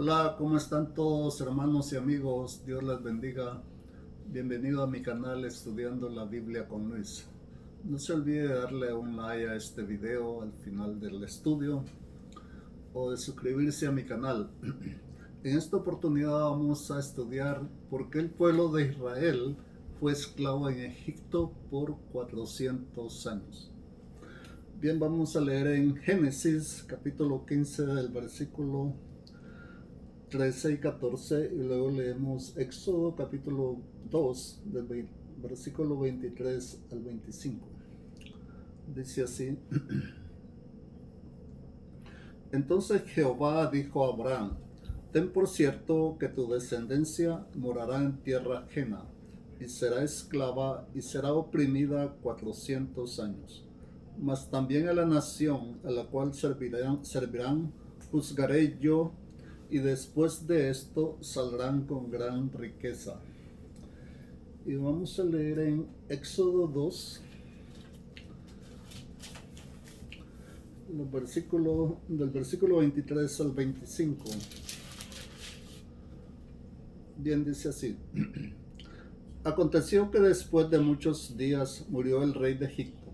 Hola, ¿cómo están todos hermanos y amigos? Dios les bendiga. Bienvenido a mi canal Estudiando la Biblia con Luis. No se olvide de darle un like a este video al final del estudio o de suscribirse a mi canal. En esta oportunidad vamos a estudiar por qué el pueblo de Israel fue esclavo en Egipto por 400 años. Bien, vamos a leer en Génesis capítulo 15 del versículo 13 y 14 y luego leemos Éxodo capítulo 2 del versículo 23 al 25. Dice así: Entonces Jehová dijo a Abraham: Ten por cierto que tu descendencia morará en tierra ajena y será esclava y será oprimida 400 años. Mas también a la nación a la cual servirán juzgaré yo, y después de esto saldrán con gran riqueza. Y vamos a leer en Éxodo 2, del versículo 23 al 25. Bien, dice así: Aconteció que después de muchos días murió el rey de Egipto,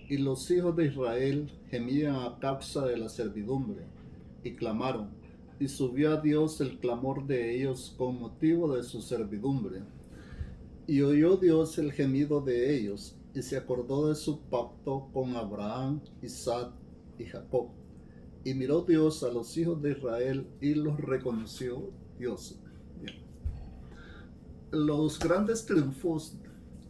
y los hijos de Israel gemían a causa de la servidumbre, y clamaron, y subió a Dios el clamor de ellos con motivo de su servidumbre. Y oyó Dios el gemido de ellos, y se acordó de su pacto con Abraham, Isaac y Jacob. Y miró Dios a los hijos de Israel y los reconoció Dios. Bien. Los grandes triunfos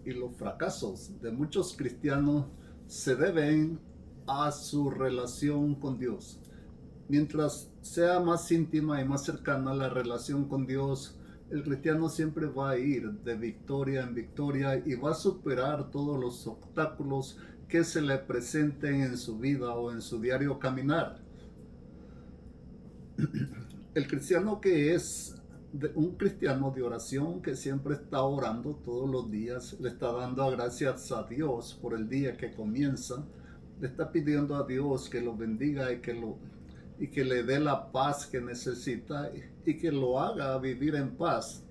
y los fracasos de muchos cristianos se deben a su relación con Dios. Mientras sea más íntima y más cercana la relación con Dios, el cristiano siempre va a ir de victoria en victoria y va a superar todos los obstáculos que se le presenten en su vida o en su diario caminar. El cristiano que es un cristiano de oración, que siempre está orando todos los días, le está dando gracias a Dios por el día que comienza, le está pidiendo a Dios que lo bendiga y que le dé la paz que necesita y que lo haga vivir en paz,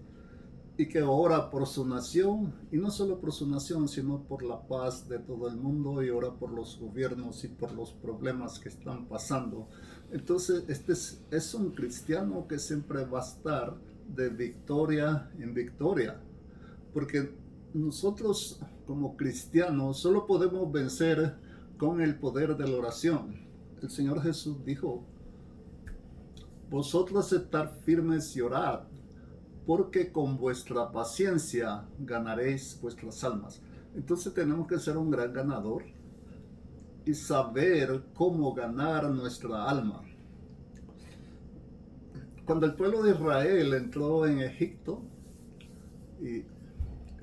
y que ora por su nación, y no solo por su nación, sino por la paz de todo el mundo, y ora por los gobiernos y por los problemas que están pasando. Entonces este es un cristiano que siempre va a estar de victoria en victoria, porque nosotros como cristianos solo podemos vencer con el poder de la oración. El Señor Jesús dijo: Vosotros estar firmes y orad, porque con vuestra paciencia ganaréis vuestras almas. Entonces tenemos que ser un gran ganador y saber cómo ganar nuestra alma. Cuando el pueblo de Israel entró en Egipto, y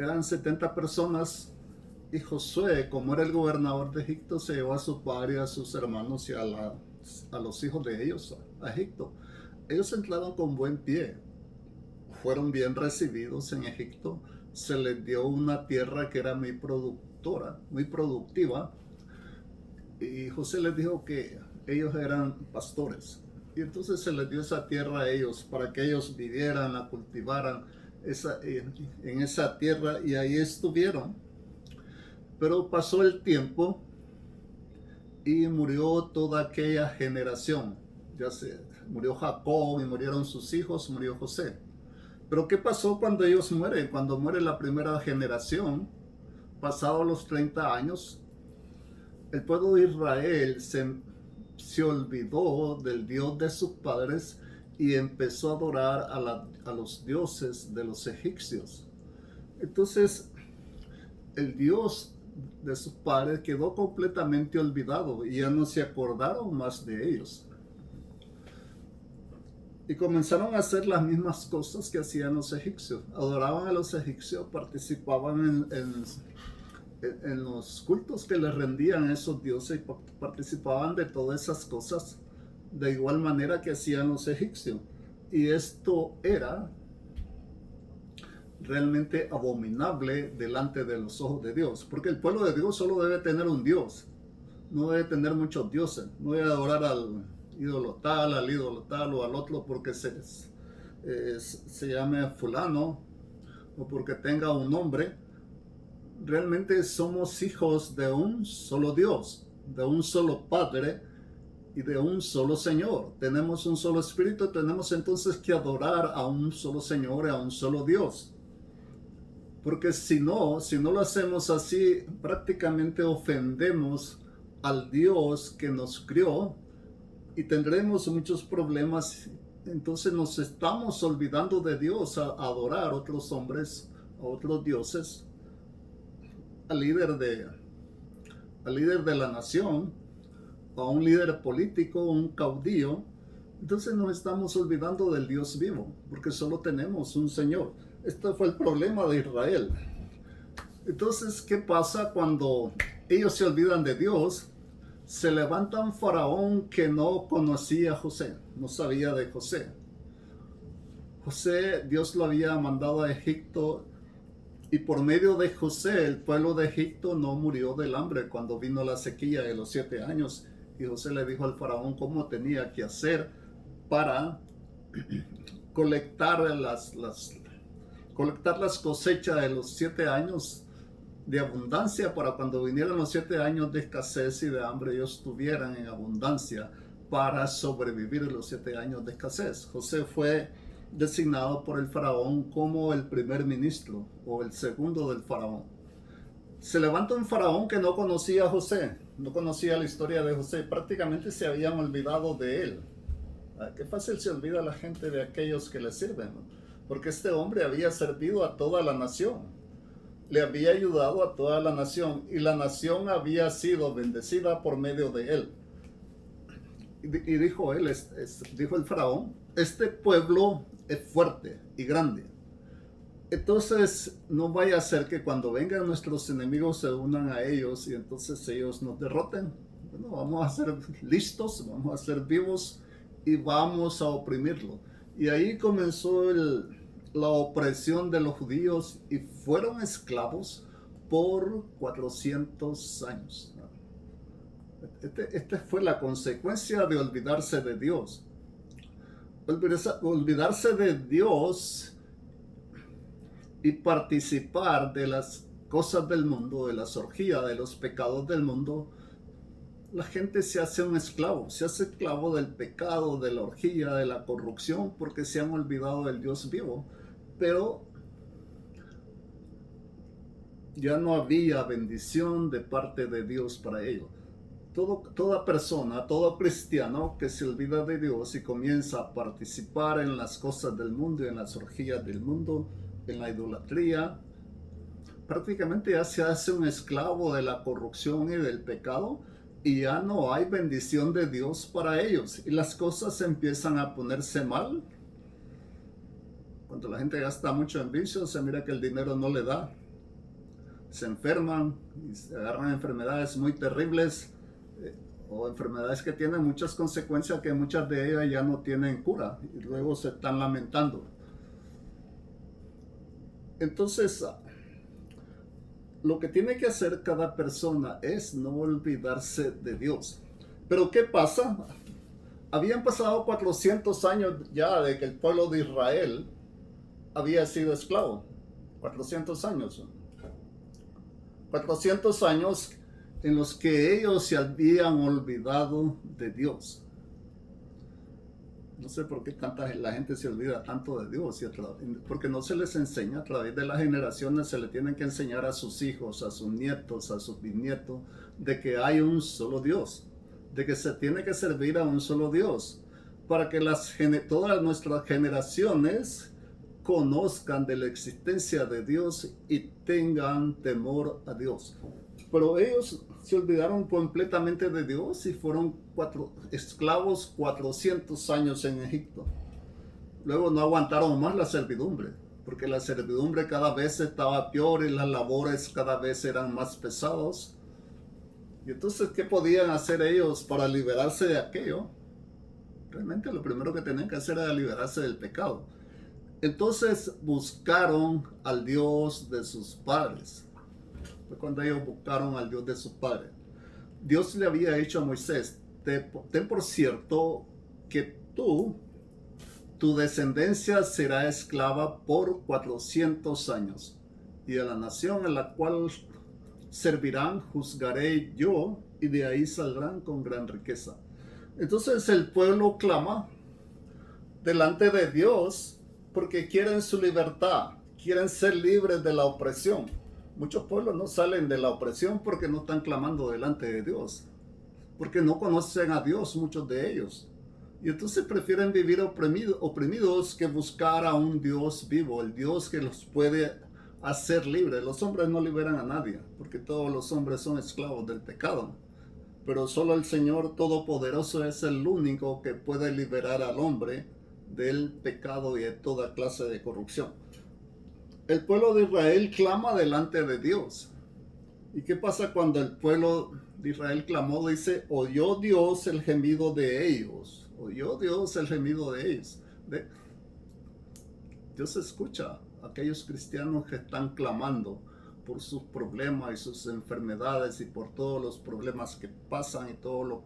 eran 70 personas, y Josué, como era el gobernador de Egipto, se llevó a su padre, a sus hermanos y a los hijos de ellos a Egipto. Ellos entraron con buen pie, fueron bien recibidos en Egipto, se les dio una tierra que era muy productiva, y José les dijo que ellos eran pastores, y entonces se les dio esa tierra a ellos para que ellos vivieran, la cultivaran en esa tierra, y ahí estuvieron. Pero pasó el tiempo y murió toda aquella generación. Murió Jacob y murieron sus hijos, murió José. Pero ¿qué pasó cuando ellos mueren? Cuando muere la primera generación, pasados los 30 años, el pueblo de Israel se olvidó del Dios de sus padres y empezó a adorar a los dioses de los egipcios. Entonces, el Dios de sus padres quedó completamente olvidado y ya no se acordaron más de ellos. Y comenzaron a hacer las mismas cosas que hacían los egipcios. Adoraban a los egipcios, participaban en los cultos que les rendían esos dioses y participaban de todas esas cosas de igual manera que hacían los egipcios. Y esto era realmente abominable delante de los ojos de Dios, porque el pueblo de Dios solo debe tener un Dios, no debe tener muchos dioses, no debe adorar al ídolo tal o al otro, porque se llame fulano o porque tenga un nombre. Realmente somos hijos de un solo Dios, de un solo Padre y de un solo Señor. Tenemos un solo Espíritu, tenemos entonces que adorar a un solo Señor y a un solo Dios. Porque si no lo hacemos así, prácticamente ofendemos al Dios que nos crió y tendremos muchos problemas. Entonces nos estamos olvidando de Dios a adorar a otros hombres, a otros dioses, al líder de la nación, a un líder político, un caudillo. Entonces nos estamos olvidando del Dios vivo, porque solo tenemos un Señor. Este fue el problema de Israel. Entonces, ¿qué pasa cuando ellos se olvidan de Dios? Se levanta un faraón que no conocía a José, no sabía de José. José, Dios lo había mandado a Egipto y por medio de José el pueblo de Egipto no murió del hambre cuando vino la sequía de los 7 años. Y José le dijo al faraón cómo tenía que hacer para colectar las cosechas de los 7 años de abundancia, para cuando vinieran los 7 años de escasez y de hambre ellos tuvieran en abundancia para sobrevivir los 7 años de escasez. José fue designado por el faraón como el primer ministro o el segundo del faraón. Se levanta un faraón que no conocía a José, no conocía la historia de José, prácticamente se habían olvidado de él. Qué fácil se olvida la gente de aquellos que le sirven, ¿no? Porque este hombre había servido a toda la nación, le había ayudado a toda la nación y la nación había sido bendecida por medio de él. Y dijo dijo el faraón, este pueblo es fuerte y grande. Entonces no vaya a ser que cuando vengan nuestros enemigos se unan a ellos y entonces ellos nos derroten. Bueno, vamos a ser listos, vamos a ser vivos y vamos a oprimirlo. Y ahí comenzó la opresión de los judíos y fueron esclavos por 400 años. Esta fue la consecuencia de olvidarse de Dios. Olvidarse de Dios y participar de las cosas del mundo, de las orgías, de los pecados del mundo. La gente se hace esclavo del pecado, de la orgía, de la corrupción, porque se han olvidado del Dios vivo. Pero ya no había bendición de parte de Dios para ellos. Toda persona, todo cristiano que se olvida de Dios y comienza a participar en las cosas del mundo, en las orgías del mundo, en la idolatría, prácticamente ya se hace un esclavo de la corrupción y del pecado y ya no hay bendición de Dios para ellos y las cosas empiezan a ponerse mal. Cuando la gente gasta mucho en vicios, se mira que el dinero no le da, se enferman y se agarran enfermedades muy terribles, o enfermedades que tienen muchas consecuencias que muchas de ellas ya no tienen cura y luego se están lamentando. Entonces, lo que tiene que hacer cada persona es no olvidarse de Dios. Pero ¿qué pasa? Habían pasado 400 años ya de que el pueblo de Israel había sido esclavo. 400 años. 400 años en los que ellos se habían olvidado de Dios. No sé por qué la gente se olvida tanto de Dios, porque no se les enseña. A través de las generaciones se le tienen que enseñar a sus hijos, a sus nietos, a sus bisnietos, de que hay un solo Dios, de que se tiene que servir a un solo Dios, para que todas nuestras generaciones conozcan de la existencia de Dios y tengan temor a Dios. Pero ellos se olvidaron completamente de Dios y fueron esclavos 400 años en Egipto. Luego no aguantaron más la servidumbre, porque la servidumbre cada vez estaba peor y las labores cada vez eran más pesadas. Y entonces, ¿qué podían hacer ellos para liberarse de aquello? Realmente lo primero que tenían que hacer era liberarse del pecado. Entonces buscaron al Dios de sus padres. Fue cuando ellos buscaron al Dios de sus padres. Dios le había dicho a Moisés, ten por cierto que tú tu descendencia será esclava por 400 años, y a la nación en la cual servirán juzgaré yo, y de ahí saldrán con gran riqueza. Entonces el pueblo clama delante de Dios porque quieren su libertad, quieren ser libres de la opresión. Muchos pueblos no salen de la opresión porque no están clamando delante de Dios, porque no conocen a Dios muchos de ellos. Y entonces prefieren vivir oprimidos que buscar a un Dios vivo, el Dios que los puede hacer libres. Los hombres no liberan a nadie, porque todos los hombres son esclavos del pecado. Pero solo el Señor Todopoderoso es el único que puede liberar al hombre del pecado y de toda clase de corrupción. El pueblo de Israel clama delante de Dios. ¿Y qué pasa cuando el pueblo de Israel clamó? Dice, oyó Dios el gemido de ellos. Oyó Dios el gemido de ellos. Dios escucha a aquellos cristianos que están clamando por sus problemas y sus enfermedades y por todos los problemas que pasan y todos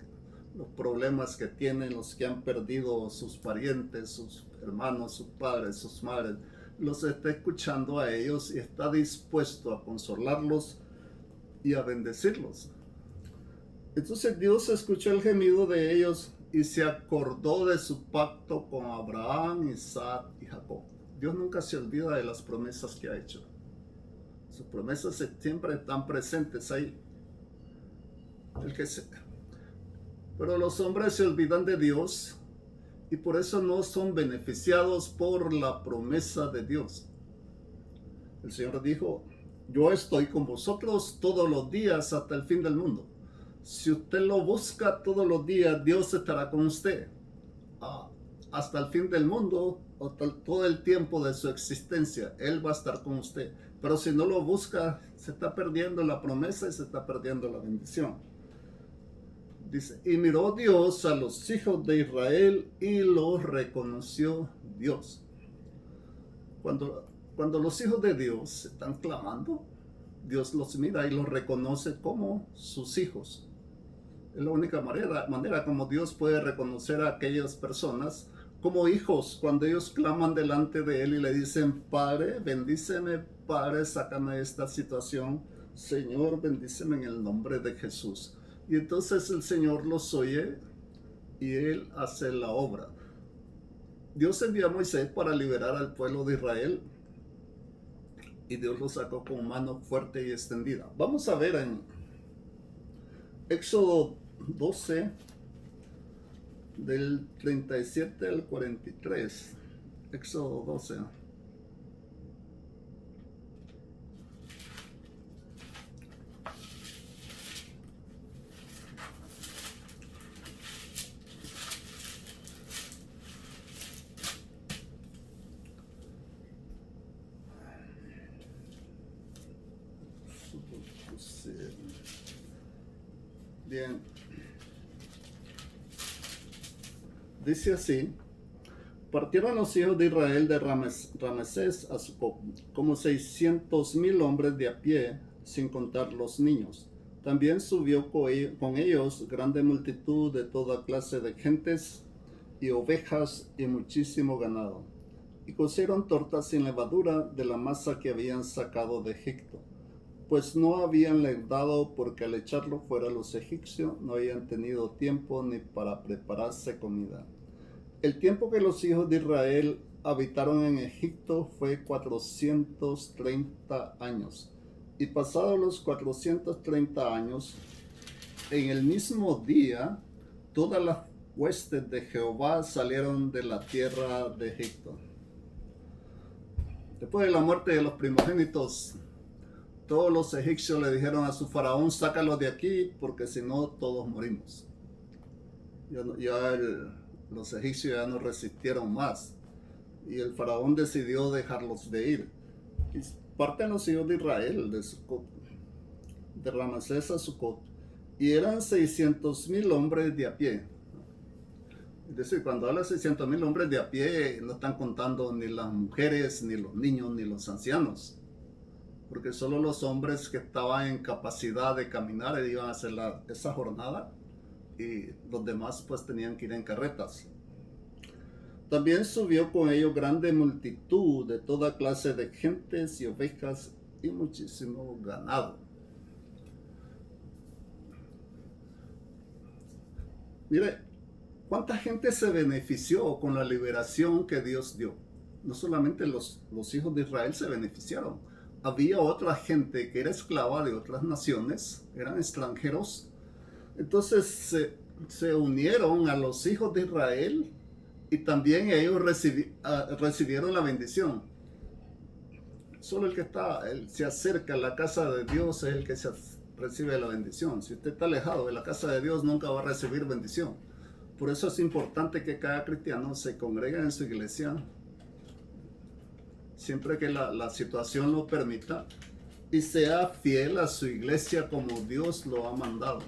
los problemas que tienen los que han perdido sus parientes, sus hermanos, sus padres, sus madres. Los está escuchando a ellos y está dispuesto a consolarlos y a bendecirlos. Entonces Dios escuchó el gemido de ellos y se acordó de su pacto con Abraham, Isaac y Jacob. Dios nunca se olvida de las promesas que ha hecho. Sus promesas siempre están presentes ahí. Pero los hombres se olvidan de Dios y por eso no son beneficiados por la promesa de Dios. El Señor dijo, yo estoy con vosotros todos los días hasta el fin del mundo. Si usted lo busca todos los días, Dios estará con usted. Hasta el fin del mundo, hasta todo el tiempo de su existencia, Él va a estar con usted. Pero si no lo busca, se está perdiendo la promesa y se está perdiendo la bendición. Dice, y miró Dios a los hijos de Israel y los reconoció Dios. Cuando los hijos de Dios están clamando, Dios los mira y los reconoce como sus hijos. Es la única manera como Dios puede reconocer a aquellas personas como hijos, cuando ellos claman delante de Él y le dicen, Padre, bendíceme, Padre, sácame de esta situación, Señor, bendíceme en el nombre de Jesús. Y entonces el Señor los oye y Él hace la obra. Dios envió a Moisés para liberar al pueblo de Israel y Dios lo sacó con mano fuerte y extendida. Vamos a ver en Éxodo 12, del 37 al 43. Éxodo 12. Bien. Dice así, partieron los hijos de Israel de Ramesés a Sucot, como 600,000 hombres de a pie, sin contar los niños. También subió con ellos grande multitud de toda clase de gentes y ovejas y muchísimo ganado. Y cocieron tortas sin levadura de la masa que habían sacado de Egipto, pues no habían leudado, porque al echarlo fuera los egipcios no habían tenido tiempo ni para prepararse comida. El tiempo que los hijos de Israel habitaron en Egipto fue 430 años. Y pasados los 430 años, en el mismo día, todas las huestes de Jehová salieron de la tierra de Egipto. Después de la muerte de los primogénitos, todos los egipcios le dijeron a su faraón, sácalos de aquí, porque si no, todos morimos. Los egipcios ya no resistieron más. Y el faraón decidió dejarlos de ir. Y parten los hijos de Israel de Sucot, de Ramesés a Sucot, y eran 600,000 hombres de a pie. Es decir, cuando habla de 600,000 hombres de a pie, no están contando ni las mujeres, ni los niños, ni los ancianos. Porque solo los hombres que estaban en capacidad de caminar iban a hacer esa jornada, y los demás pues tenían que ir en carretas. También subió con ellos grande multitud de toda clase de gentes y ovejas y muchísimo ganado. Mire, ¿cuánta gente se benefició con la liberación que Dios dio? No solamente los hijos de Israel se beneficiaron. Había otra gente que era esclava de otras naciones, eran extranjeros. Entonces se unieron a los hijos de Israel y también ellos recibieron la bendición. Solo el que se acerca a la casa de Dios es el que recibe la bendición. Si usted está alejado de la casa de Dios, nunca va a recibir bendición. Por eso es importante que cada cristiano se congregue en su iglesia, siempre que la situación lo permita, y sea fiel a su iglesia como Dios lo ha mandado.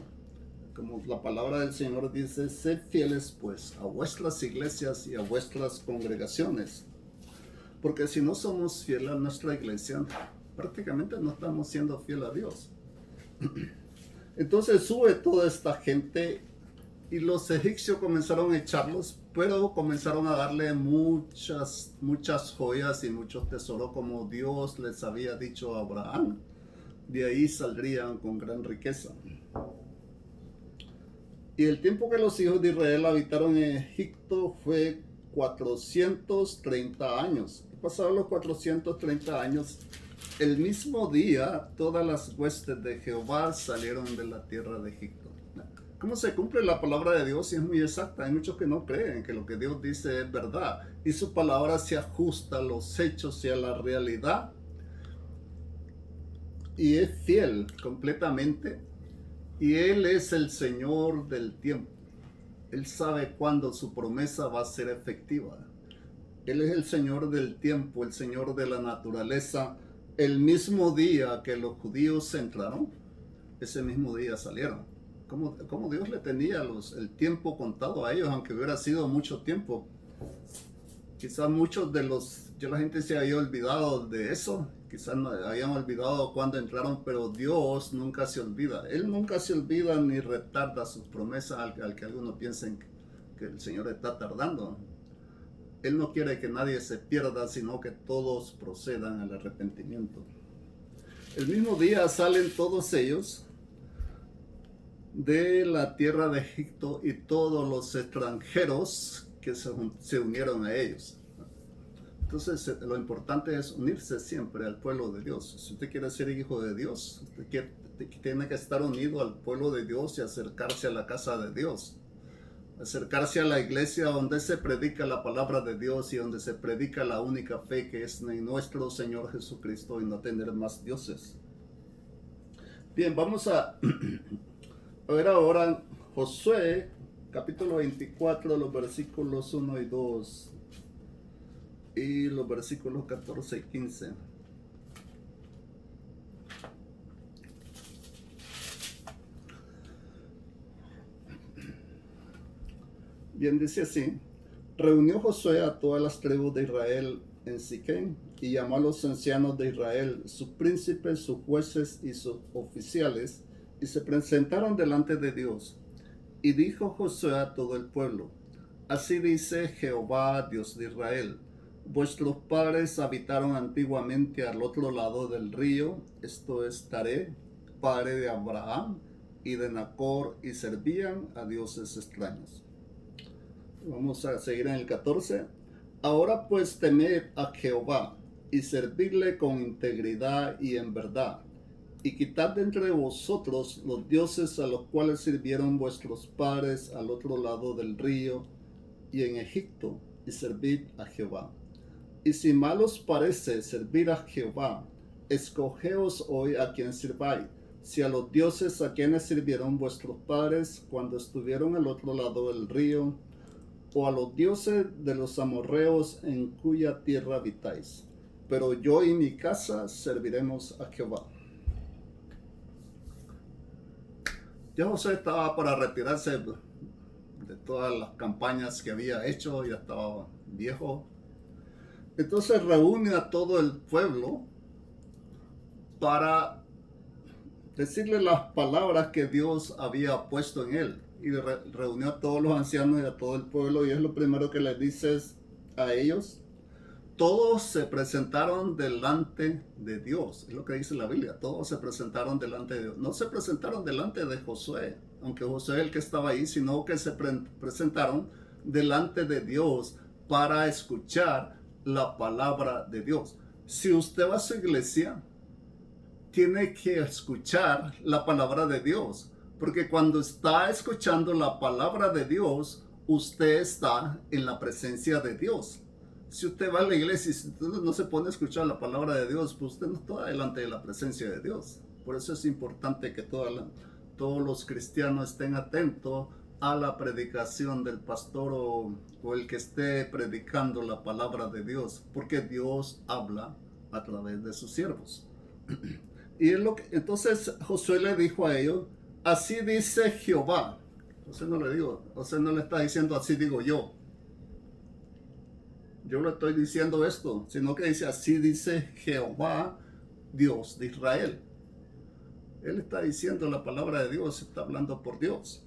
Como la palabra del Señor dice, sed fieles pues a vuestras iglesias y a vuestras congregaciones. Porque si no somos fieles a nuestra iglesia, prácticamente no estamos siendo fieles a Dios. Entonces sube toda esta gente y los egipcios comenzaron a echarlos, pero comenzaron a darle muchas joyas y muchos tesoros como Dios les había dicho a Abraham. De ahí saldrían con gran riqueza. Y el tiempo que los hijos de Israel habitaron en Egipto fue 430 años. Pasaron los 430 años. El mismo día, todas las huestes de Jehová salieron de la tierra de Egipto. ¿Cómo se cumple la palabra de Dios? Y es muy exacta. Hay muchos que no creen que lo que Dios dice es verdad. Y su palabra se ajusta a los hechos y a la realidad. Y es fiel completamente. Y Él es el Señor del tiempo. Él sabe cuándo su promesa va a ser efectiva. Él es el Señor del tiempo, el Señor de la naturaleza. El mismo día que los judíos entraron, ese mismo día salieron. Como Dios le tenía el tiempo contado a ellos, aunque hubiera sido mucho tiempo. Quizás muchos la gente se había olvidado de eso, quizás no habían olvidado cuando entraron, pero Dios nunca se olvida. Él nunca se olvida ni retarda sus promesas al que algunos piensen que el Señor está tardando. Él no quiere que nadie se pierda, sino que todos procedan al arrepentimiento. El mismo día salen todos ellos de la tierra de Egipto y todos los extranjeros que se unieron a ellos. Entonces lo importante es unirse siempre al pueblo de Dios. Si usted quiere ser hijo de Dios, usted tiene que estar unido al pueblo de Dios y acercarse a la casa de Dios. Acercarse a la iglesia donde se predica la palabra de Dios y donde se predica la única fe que es en nuestro Señor Jesucristo y no tener más dioses. Bien, vamos a ver ahora Josué, capítulo 24, los versículos 1 y 2 y los versículos 14 y 15. Bien, dice así: reunió Josué a todas las tribus de Israel en Siquem y llamó a los ancianos de Israel, sus príncipes, sus jueces y sus oficiales, y se presentaron delante de Dios. Y dijo Josué a todo el pueblo: así dice Jehová, Dios de Israel: vuestros padres habitaron antiguamente al otro lado del río, esto es Taré, padre de Abraham y de Nacor, y servían a dioses extraños. Vamos a seguir en el 14. Ahora pues temed a Jehová y servidle con integridad y en verdad, y quitad de entre vosotros los dioses a los cuales sirvieron vuestros padres al otro lado del río y en Egipto, y servid a Jehová. Y si mal os parece servir a Jehová, escogeos hoy a quien sirváis, si a los dioses a quienes sirvieron vuestros padres cuando estuvieron al otro lado del río, o a los dioses de los amorreos en cuya tierra habitáis. Pero yo y mi casa serviremos a Jehová. Ya José estaba para retirarse de todas las campañas que había hecho, ya estaba viejo. Entonces reúne a todo el pueblo para decirle las palabras que Dios había puesto en él. Y reunió a todos los ancianos y a todo el pueblo, y es lo primero que les dice: a ellos, todos se presentaron delante de Dios. Es lo que dice la Biblia. Todos se presentaron delante de Dios. No se presentaron delante de Josué, aunque Josué es el que estaba ahí, sino que se presentaron delante de Dios para escuchar la palabra de Dios. Si usted va a su iglesia, tiene que escuchar la palabra de Dios, porque cuando está escuchando la palabra de Dios, usted está en la presencia de Dios. Si usted va a la iglesia y si usted no se pone a escuchar la palabra de Dios, pues usted no está delante de la presencia de Dios. Por eso es importante que todos los cristianos estén atentos a la predicación del pastor o el que esté predicando la palabra de Dios, porque Dios habla a través de sus siervos. Y entonces Josué le dijo a ellos, así dice Jehová. Josué no le está diciendo así digo yo. Yo le estoy diciendo esto, sino que dice así dice Jehová, Dios de Israel. Él está diciendo la palabra de Dios, está hablando por Dios.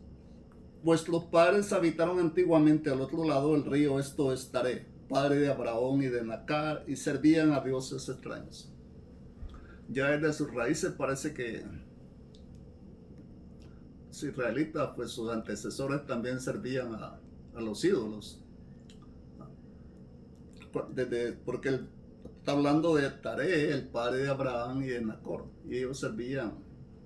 Vuestros padres habitaron antiguamente al otro lado del río, esto es Taré, padre de Abraham y de Nacar, y servían a dioses extraños. Ya desde sus raíces parece que los israelitas, pues sus antecesores también servían a los ídolos. Porque él está hablando de Taré, el padre de Abraham y de Nacor, y ellos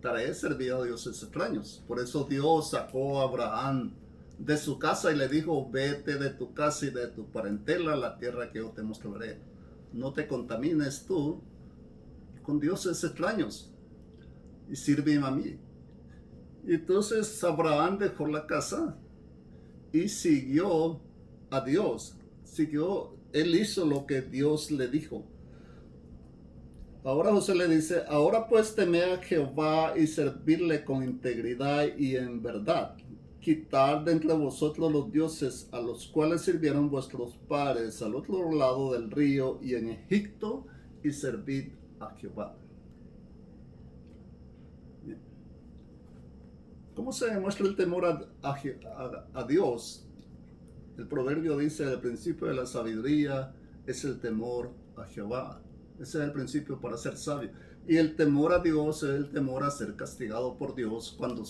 Taré servía a dioses extraños. Por eso Dios sacó a Abraham de su casa y le dijo, vete de tu casa y de tu parentela a la tierra que yo te mostraré. No te contamines tú con dioses extraños y sírveme a mí. Y entonces Abraham dejó la casa y siguió a Dios. Él hizo lo que Dios le dijo. Ahora José le dice, ahora pues temed a Jehová y servirle con integridad y en verdad. Quitar de entre vosotros los dioses a los cuales sirvieron vuestros padres al otro lado del río y en Egipto y servid a Jehová. ¿Cómo se demuestra el temor a Dios? El proverbio dice, el principio de la sabiduría es el temor a Jehová. Ese es el principio para ser sabio. Y el temor a Dios es el temor a ser castigado por Dios cuando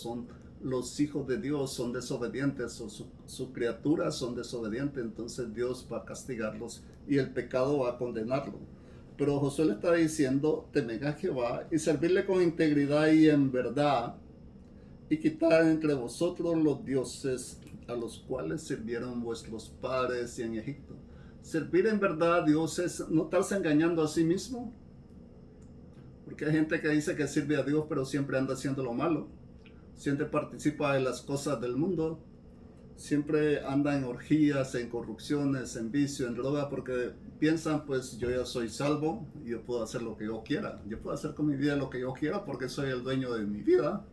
los hijos de Dios son desobedientes o sus criaturas son desobedientes. Entonces Dios va a castigarlos y el pecado va a condenarlo. Pero Josué le está diciendo, temed a Jehová y servirle con integridad y en verdad y quitar entre vosotros los dioses a los cuales sirvieron vuestros padres y en Egipto. Servir en verdad a Dios es no estarse engañando a sí mismo, porque hay gente que dice que sirve a Dios pero siempre anda haciendo lo malo, siempre participa en las cosas del mundo, siempre anda en orgías, en corrupciones, en vicio, en droga, porque piensan pues yo ya soy salvo y yo puedo hacer lo que yo quiera, yo puedo hacer con mi vida lo que yo quiera porque soy el dueño de mi vida.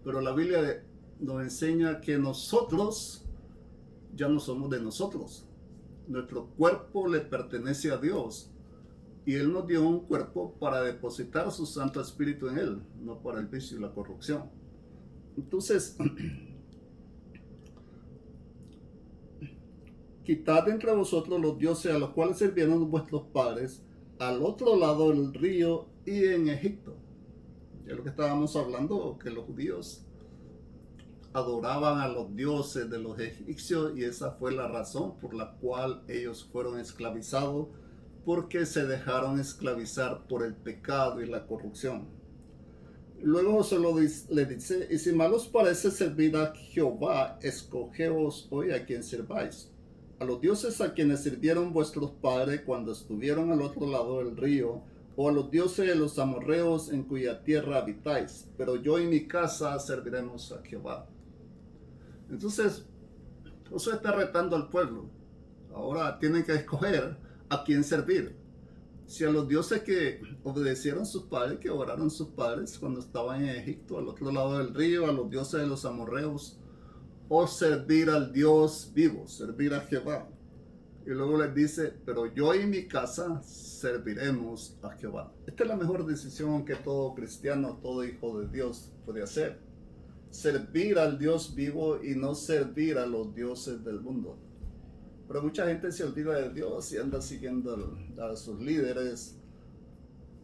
Pero la Biblia nos enseña que nosotros ya no somos de nosotros. Nuestro cuerpo le pertenece a Dios. Y Él nos dio un cuerpo para depositar su Santo Espíritu en Él, no para el vicio y la corrupción. Entonces, quitad entre vosotros los dioses a los cuales sirvieron vuestros padres al otro lado del río y en Egipto. Es lo que estábamos hablando, que los judíos adoraban a los dioses de los egipcios y esa fue la razón por la cual ellos fueron esclavizados, porque se dejaron esclavizar por el pecado y la corrupción. Luego le dice, y si mal os parece servir a Jehová, escogeos hoy a quien sirváis. A los dioses a quienes sirvieron vuestros padres cuando estuvieron al otro lado del río, o a los dioses de los amorreos en cuya tierra habitáis, pero yo y mi casa serviremos a Jehová. Entonces, Josué está retando al pueblo. Ahora tienen que escoger a quién servir. Si a los dioses que obedecieron sus padres, que oraron sus padres cuando estaban en Egipto, al otro lado del río, a los dioses de los amorreos, o servir al Dios vivo, servir a Jehová. Y luego les dice, pero yo y mi casa serviremos a Jehová. Esta es la mejor decisión que todo cristiano, todo hijo de Dios puede hacer. Servir al Dios vivo y no servir a los dioses del mundo. Pero mucha gente se olvida de Dios y anda siguiendo a sus líderes,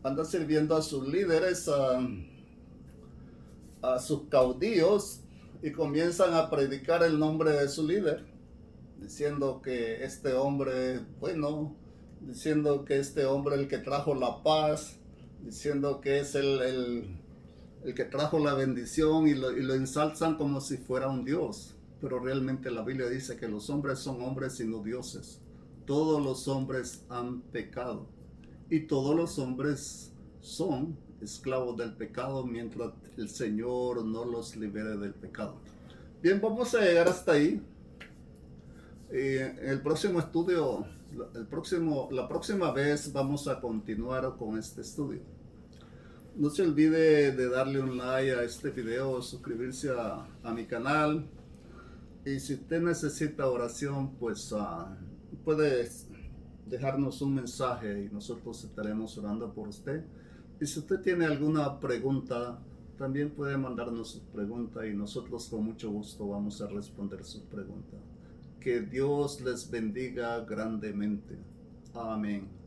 anda sirviendo a sus líderes, a sus caudillos, y comienzan a predicar el nombre de su líder, diciendo que este hombre es bueno, diciendo que este hombre es el que trajo la paz, diciendo que es el que trajo la bendición, y lo ensalzan como si fuera un Dios. Pero realmente la Biblia dice que los hombres son hombres y no dioses. Todos los hombres han pecado y todos los hombres son esclavos del pecado mientras el Señor no los libere del pecado. Bien, vamos a llegar hasta ahí. En el próximo estudio, la próxima vez vamos a continuar con este estudio. No se olvide de darle un like a este video, suscribirse a mi canal. Y si usted necesita oración, pues puede dejarnos un mensaje y nosotros estaremos orando por usted. Y si usted tiene alguna pregunta, también puede mandarnos sus preguntas y nosotros con mucho gusto vamos a responder sus preguntas. Que Dios les bendiga grandemente. Amén.